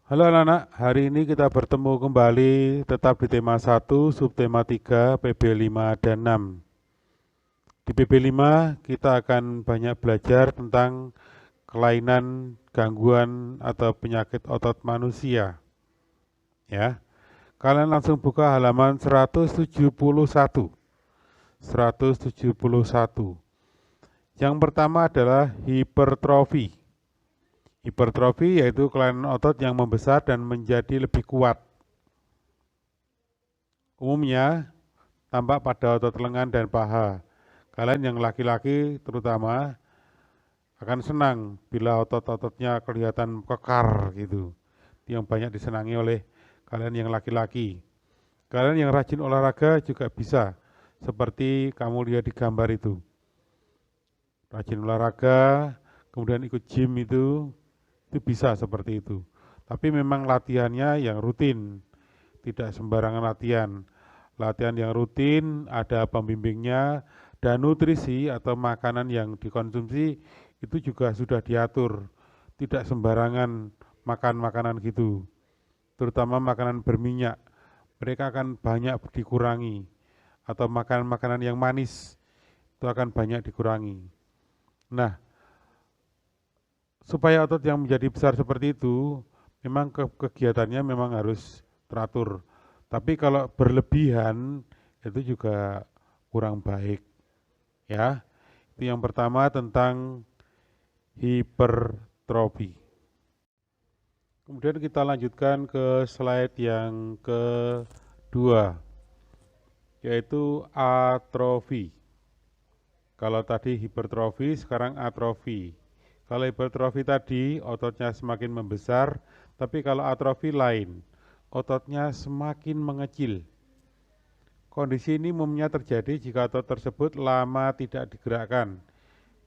Halo anak-anak, hari ini kita bertemu kembali tetap di tema 1, subtema 3, PB 5 dan 6. Di PB 5 kita akan banyak belajar tentang kelainan, gangguan atau penyakit otot manusia. Ya, kalian langsung buka halaman 171. 171. Yang pertama adalah hipertrofi. Hipertrofi yaitu kelainan otot yang membesar dan menjadi lebih kuat. Umumnya tampak pada otot lengan dan paha. Kalian yang laki-laki terutama akan senang bila otot-ototnya kelihatan kekar gitu. Itu yang banyak disenangi oleh kalian yang laki-laki. Kalian yang rajin olahraga juga bisa, seperti kamu lihat di gambar itu. Rajin olahraga, kemudian ikut gym itu bisa seperti itu. Tapi memang latihannya yang rutin, tidak sembarangan latihan. Latihan yang rutin, ada pembimbingnya, dan nutrisi atau makanan yang dikonsumsi itu juga sudah diatur. Tidak sembarangan makan makanan gitu, terutama makanan berminyak. Mereka akan banyak dikurangi, atau makanan-makanan yang manis itu akan banyak dikurangi. Nah, supaya otot yang menjadi besar seperti itu, memang kegiatannya memang harus teratur. Tapi kalau berlebihan itu juga kurang baik. Ya, itu yang pertama tentang hipertrofi. Kemudian kita lanjutkan ke slide yang kedua, yaitu atrofi. Kalau tadi hipertrofi, sekarang atrofi. Kalau hipertrofi tadi ototnya semakin membesar, tapi kalau atrofi lain, ototnya semakin mengecil. Kondisi ini umumnya terjadi jika otot tersebut lama tidak digerakkan,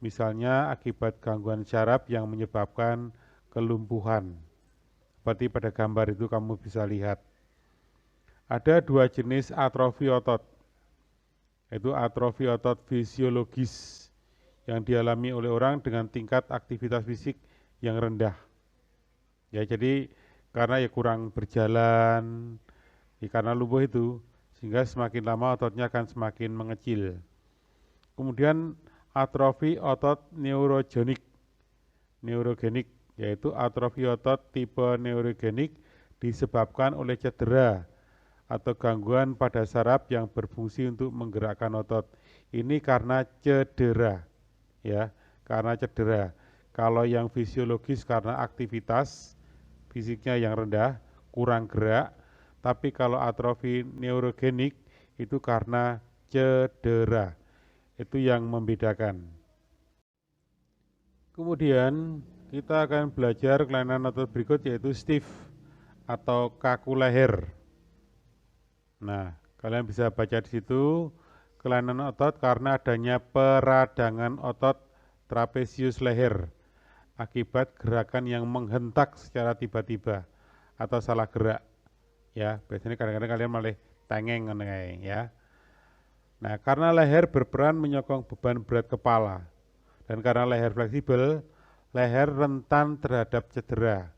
misalnya akibat gangguan syaraf yang menyebabkan kelumpuhan. Seperti pada gambar itu kamu bisa lihat. Ada dua jenis atrofi otot, yaitu atrofi otot fisiologis yang dialami oleh orang dengan tingkat aktivitas fisik yang rendah. Ya, jadi karena ya kurang berjalan, ya karena lumpuh itu, sehingga semakin lama ototnya akan semakin mengecil. Kemudian atrofi otot neurogenik, yaitu atrofi otot tipe neurogenik disebabkan oleh cedera atau gangguan pada saraf yang berfungsi untuk menggerakkan otot. Ini karena cedera, ya, karena cedera. Kalau yang fisiologis karena aktivitas fisiknya yang rendah, kurang gerak, tapi kalau atrofi neurogenik itu karena cedera. Itu yang membedakan. Kemudian kita akan belajar kelainan otot berikut yaitu stiff atau kaku leher. Nah, kalian bisa baca di situ kelainan otot karena adanya peradangan otot trapesius leher akibat gerakan yang menghentak secara tiba-tiba atau salah gerak. Ya, biasanya kadang-kadang kalian malah tengeng ya. Nah, karena leher berperan menyokong beban berat kepala dan karena leher fleksibel, leher rentan terhadap cedera.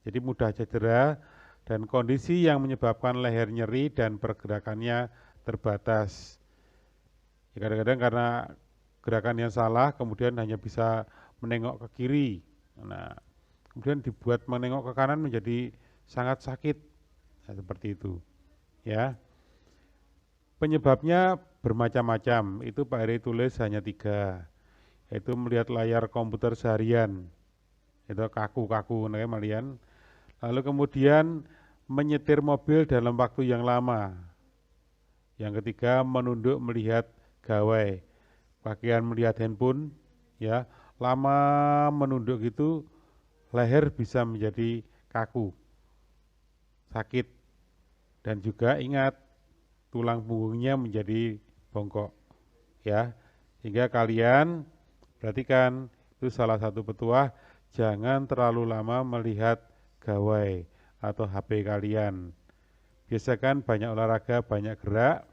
Jadi mudah cedera dan kondisi yang menyebabkan leher nyeri dan pergerakannya terbatas. Ya, kadang-kadang karena gerakan yang salah kemudian hanya bisa menengok ke kiri. Nah, kemudian dibuat menengok ke kanan menjadi sangat sakit. Nah, seperti itu. Ya. Penyebabnya bermacam-macam. Itu Pak Heri tulis hanya 3. Yaitu melihat layar komputer seharian. Itu kaku-kaku kalian. Lalu kemudian menyetir mobil dalam waktu yang lama. Yang ketiga menunduk melihat gawai. Bagian melihat handphone, ya, lama menunduk gitu, leher bisa menjadi kaku, sakit, dan juga ingat tulang punggungnya menjadi bongkok, ya. Sehingga kalian perhatikan itu salah satu petuah, jangan terlalu lama melihat gawai atau HP kalian. Biasakan banyak olahraga, banyak gerak,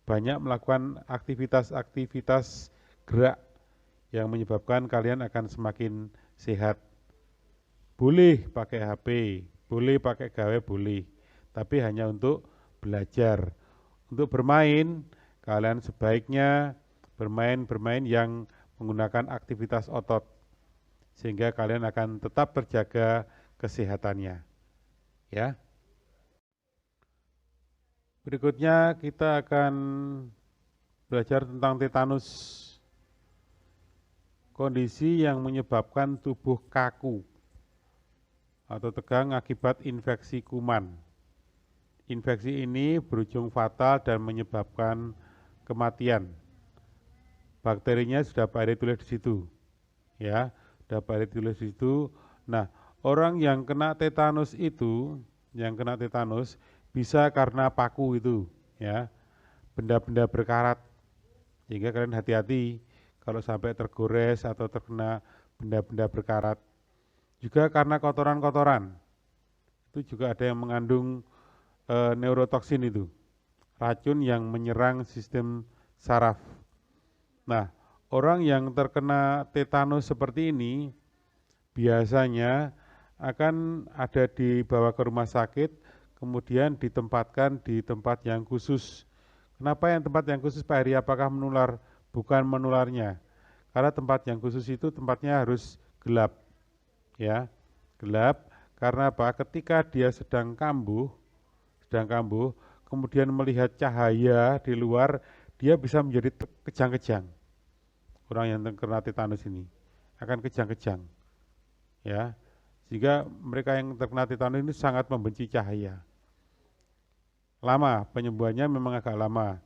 banyak melakukan aktivitas-aktivitas gerak yang menyebabkan kalian akan semakin sehat. Boleh pakai HP, boleh pakai gawe boleh, tapi hanya untuk belajar. Untuk bermain, kalian sebaiknya bermain yang menggunakan aktivitas otot, sehingga kalian akan tetap terjaga kesehatannya. Ya. Berikutnya kita akan belajar tentang tetanus. Kondisi yang menyebabkan tubuh kaku atau tegang akibat infeksi kuman. Infeksi ini berujung fatal dan menyebabkan kematian. Bakterinya sudah Pak Eri tulis di situ. Ya, sudah Pak Eri tulis di situ. Nah, orang yang kena tetanus itu, bisa karena paku itu, ya, benda-benda berkarat. Sehingga kalian hati-hati kalau sampai tergores atau terkena benda-benda berkarat. Juga karena kotoran-kotoran, itu juga ada yang mengandung neurotoksin itu, racun yang menyerang sistem saraf. Nah, orang yang terkena tetanus seperti ini biasanya akan ada dibawa ke rumah sakit, kemudian ditempatkan di tempat yang khusus. Kenapa yang tempat yang khusus Pak Heri? Apakah menular? Bukan menularnya. Karena tempat yang khusus itu tempatnya harus gelap. Ya, gelap karena apa? Ketika dia sedang kambuh, kemudian melihat cahaya di luar, dia bisa menjadi kejang-kejang. Orang yang terkena tetanus ini akan kejang-kejang. Ya, sehingga mereka yang terkena tetanus ini sangat membenci cahaya. Lama, penyembuhannya memang agak lama.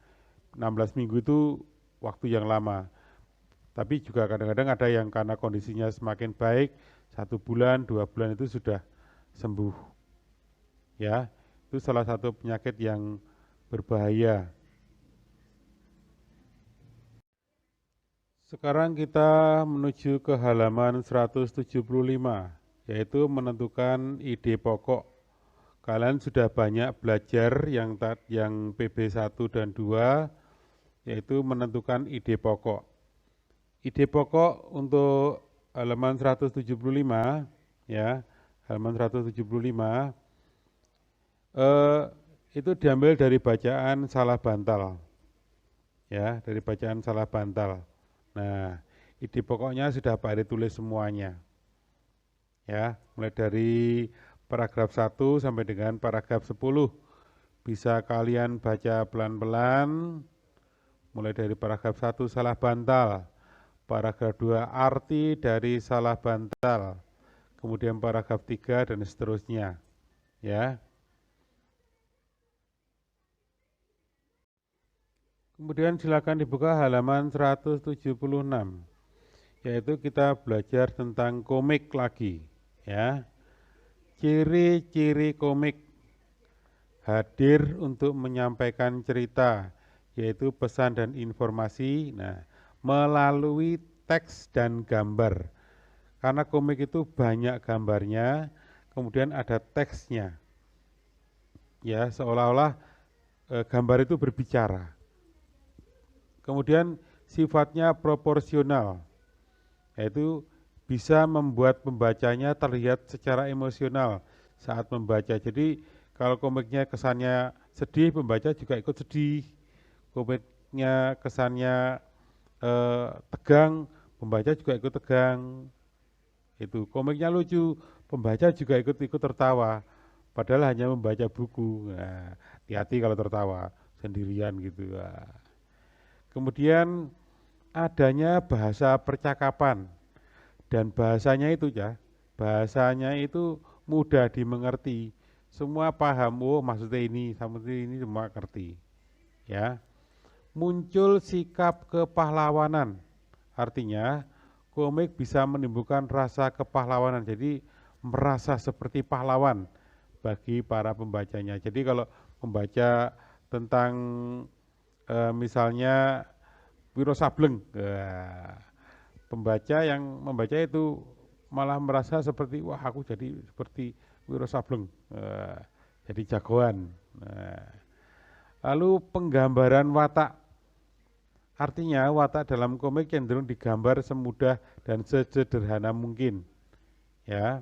16 minggu itu waktu yang lama. Tapi juga kadang-kadang ada yang karena kondisinya semakin baik, 1 bulan, 2 bulan itu sudah sembuh. Ya, itu salah satu penyakit yang berbahaya. Sekarang kita menuju ke halaman 175, yaitu menentukan ide pokok. Kalian sudah banyak belajar yang PB1 dan 2, yaitu menentukan ide pokok. Ide pokok untuk halaman 175, ya, halaman 175, itu diambil dari bacaan salah bantal. Ya, dari bacaan salah bantal. Nah, ide pokoknya sudah Pak Eri tulis semuanya. Ya, mulai dari paragraf 1 sampai dengan paragraf 10. Bisa kalian baca pelan-pelan, mulai dari paragraf 1 salah bantal, paragraf 2 arti dari salah bantal, kemudian paragraf 3 dan seterusnya. Ya. Kemudian silakan dibuka halaman 176, yaitu kita belajar tentang komik lagi. Ya. Ciri-ciri komik: hadir untuk menyampaikan cerita, yaitu pesan dan informasi, melalui teks dan gambar. Karena komik itu banyak gambarnya, kemudian ada teksnya. Ya, seolah-olah gambar itu berbicara. Kemudian sifatnya proporsional, yaitu bisa membuat pembacanya terlihat secara emosional saat membaca. Jadi kalau komiknya kesannya sedih, pembaca juga ikut sedih. Komiknya kesannya tegang, pembaca juga ikut tegang. Itu komiknya lucu, pembaca juga ikut tertawa. Padahal hanya membaca buku. Nah, hati-hati kalau tertawa sendirian gitu. Kemudian adanya bahasa percakapan. Dan bahasanya itu mudah dimengerti. Semua paham, oh maksudnya ini semua ngerti. Ya. Muncul sikap kepahlawanan. Artinya komik bisa menimbulkan rasa kepahlawanan. Jadi merasa seperti pahlawan bagi para pembacanya. Jadi kalau membaca tentang misalnya Wiro Sableng, pembaca yang membaca itu malah merasa seperti, wah aku jadi seperti Wiro Sableng, jadi jagoan. Lalu penggambaran watak, artinya watak dalam komik cenderung digambar semudah dan sesederhana mungkin. Ya,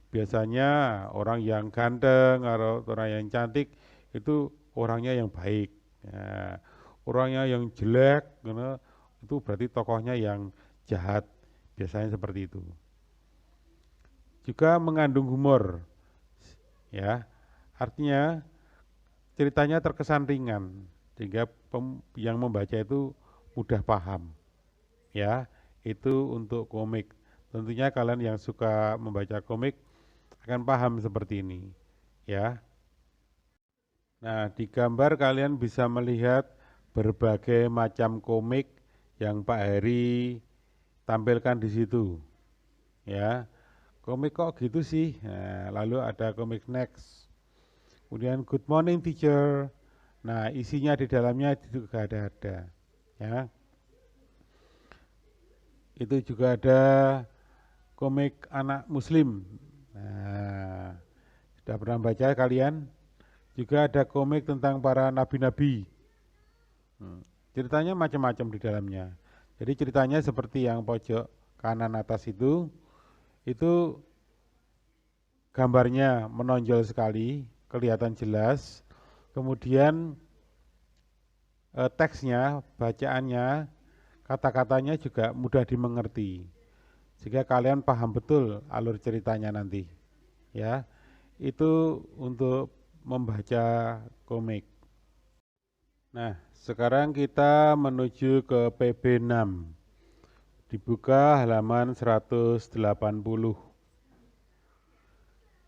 biasanya orang yang ganteng atau orang yang cantik itu orangnya yang baik. Nah, orangnya yang jelek, itu berarti tokohnya yang jahat. Biasanya seperti itu. Juga mengandung humor, ya. Artinya ceritanya terkesan ringan, sehingga yang membaca itu mudah paham. Ya, itu untuk komik. Tentunya kalian yang suka membaca komik akan paham seperti ini, ya. Nah, di gambar kalian bisa melihat berbagai macam komik yang Pak Heri tampilkan di situ, ya. Komik kok gitu sih? Nah, lalu ada komik Next. Kemudian Good Morning Teacher. Nah, isinya di dalamnya juga ada, ya. Itu juga ada komik anak Muslim. Nah, sudah pernah baca kalian? Juga ada komik tentang para nabi-nabi. Ceritanya macam-macam di dalamnya. Jadi ceritanya seperti yang pojok kanan atas itu gambarnya menonjol sekali, kelihatan jelas. Kemudian teksnya, bacaannya, kata-katanya juga mudah dimengerti. Sehingga kalian paham betul alur ceritanya nanti. Ya, itu untuk membaca komik. Nah, sekarang kita menuju ke PB6. Dibuka halaman 180.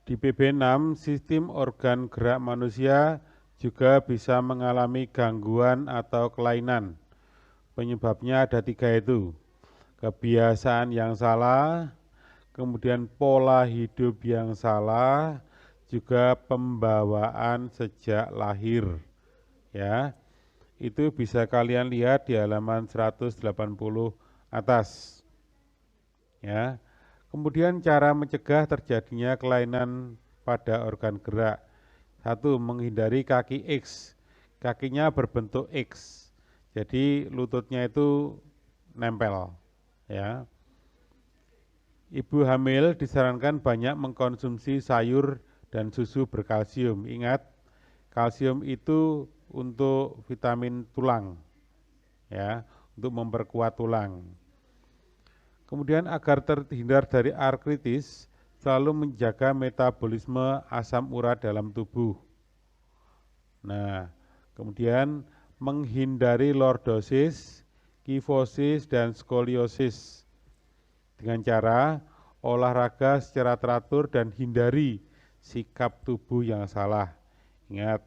Di PB6, sistem organ gerak manusia juga bisa mengalami gangguan atau kelainan. Penyebabnya ada 3 itu. Kebiasaan yang salah, kemudian pola hidup yang salah, juga pembawaan sejak lahir. Ya, itu bisa kalian lihat di halaman 180 atas. Ya. Kemudian cara mencegah terjadinya kelainan pada organ gerak. 1. Menghindari kaki X. Kakinya berbentuk X. Jadi lututnya itu nempel, ya. Ibu hamil disarankan banyak mengkonsumsi sayur dan susu berkalsium. Ingat, kalsium itu untuk vitamin tulang, ya, untuk memperkuat tulang. Kemudian agar terhindar dari artritis, selalu menjaga metabolisme asam urat dalam tubuh. Nah, kemudian menghindari lordosis, kifosis, dan skoliosis dengan cara olahraga secara teratur dan hindari sikap tubuh yang salah. Ingat,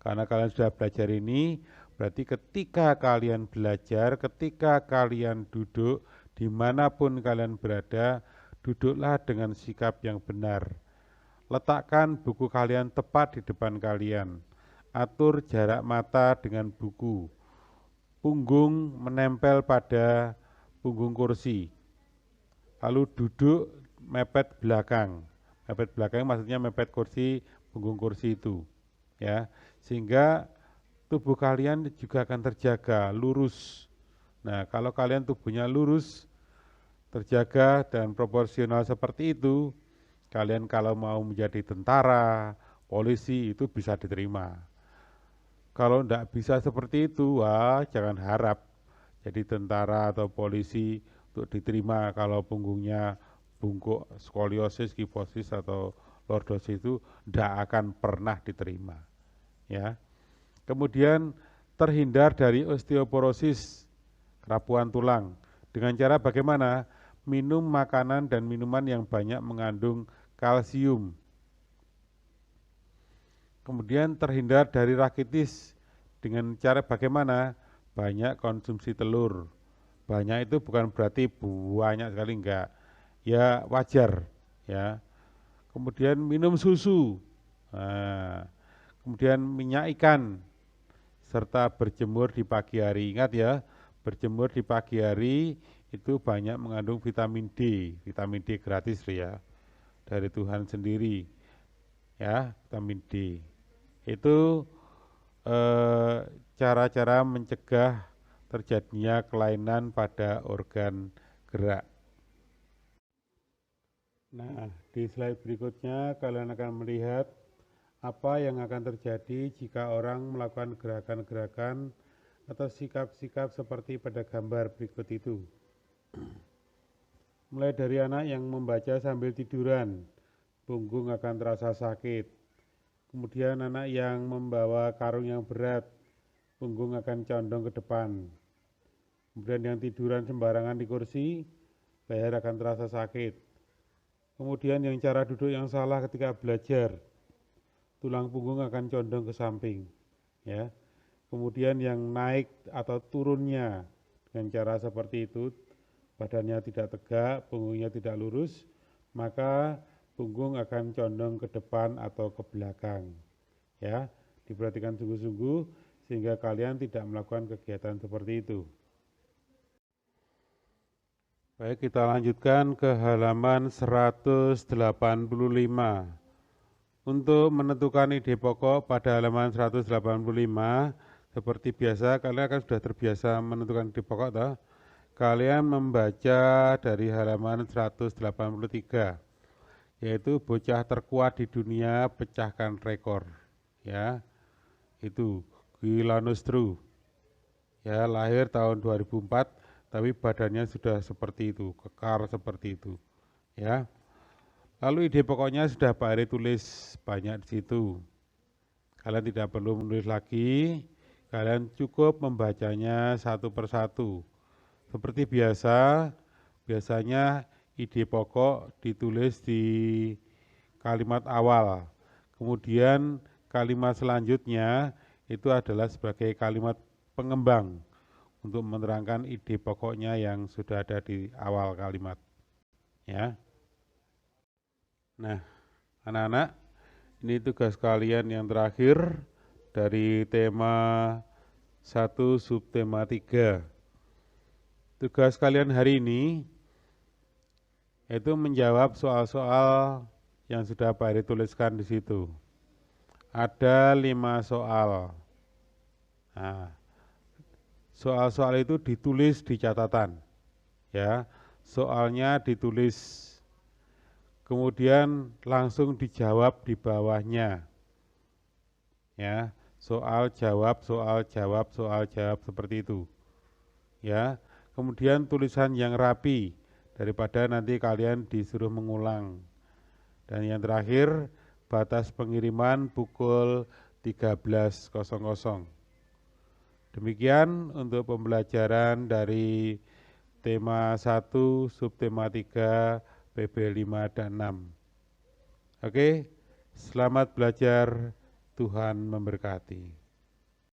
karena kalian sudah belajar ini, berarti ketika kalian belajar, ketika kalian duduk, dimanapun kalian berada, duduklah dengan sikap yang benar. Letakkan buku kalian tepat di depan kalian. Atur jarak mata dengan buku. Punggung menempel pada punggung kursi. Lalu duduk mepet belakang. Mepet belakang maksudnya mepet kursi, punggung kursi itu. Ya, sehingga tubuh kalian juga akan terjaga, lurus. Nah, kalau kalian tubuhnya lurus, terjaga dan proporsional seperti itu, kalian kalau mau menjadi tentara, polisi itu bisa diterima. Kalau tidak bisa seperti itu, wah jangan harap jadi tentara atau polisi untuk diterima kalau punggungnya bungkuk, skoliosis, kifosis atau lordosis itu tidak akan pernah diterima. Ya. Kemudian terhindar dari osteoporosis, kerapuan tulang. Dengan cara bagaimana? Minum makanan dan minuman yang banyak mengandung kalsium. Kemudian terhindar dari rakitis dengan cara bagaimana? Banyak konsumsi telur. Banyak itu bukan berarti banyak sekali, enggak. Ya wajar, ya. Kemudian minum susu. Nah, kemudian minyak ikan serta berjemur di pagi hari. Ingat ya, berjemur di pagi hari itu banyak mengandung vitamin D gratis ya, dari Tuhan sendiri, ya, vitamin D. Itu cara-cara mencegah terjadinya kelainan pada organ gerak. Nah, Di slide berikutnya kalian akan melihat apa yang akan terjadi jika orang melakukan gerakan-gerakan atau sikap-sikap seperti pada gambar berikut itu. Mulai dari anak yang membaca sambil tiduran, punggung akan terasa sakit. Kemudian anak yang membawa karung yang berat, punggung akan condong ke depan. Kemudian yang tiduran sembarangan di kursi, leher akan terasa sakit. Kemudian yang cara duduk yang salah ketika belajar, tulang punggung akan condong ke samping, ya. Kemudian yang naik atau turunnya dengan cara seperti itu, badannya tidak tegak, punggungnya tidak lurus, maka punggung akan condong ke depan atau ke belakang. Ya, diperhatikan sungguh-sungguh sehingga kalian tidak melakukan kegiatan seperti itu. Baik, kita lanjutkan ke halaman 185. Untuk menentukan ide pokok pada halaman 185, seperti biasa kalian akan sudah terbiasa menentukan ide pokok toh. Kalian membaca dari halaman 183, yaitu bocah terkuat di dunia pecahkan rekor. Ya, itu Guy Lanustrou. Ya, lahir tahun 2004, tapi badannya sudah seperti itu, kekar seperti itu. Ya. Lalu ide pokoknya sudah Pak Ari tulis banyak di situ. Kalian tidak perlu menulis lagi, kalian cukup membacanya satu persatu. Seperti biasanya ide pokok ditulis di kalimat awal. Kemudian kalimat selanjutnya itu adalah sebagai kalimat pengembang untuk menerangkan ide pokoknya yang sudah ada di awal kalimat. Ya. Nah, anak-anak, ini tugas kalian yang terakhir dari tema 1 subtema 3. Tugas kalian hari ini yaitu menjawab soal-soal yang sudah Pak Ari tuliskan di situ. Ada 5 soal. Nah, soal-soal itu ditulis di catatan. Ya, soalnya ditulis. Kemudian langsung dijawab di bawahnya. Ya, soal jawab seperti itu. Ya, kemudian tulisan yang rapi daripada nanti kalian disuruh mengulang. Dan yang terakhir, batas pengiriman pukul 13.00. Demikian untuk pembelajaran dari tema 1 subtema 3 PB 5 dan 6. Oke, selamat belajar, Tuhan memberkati.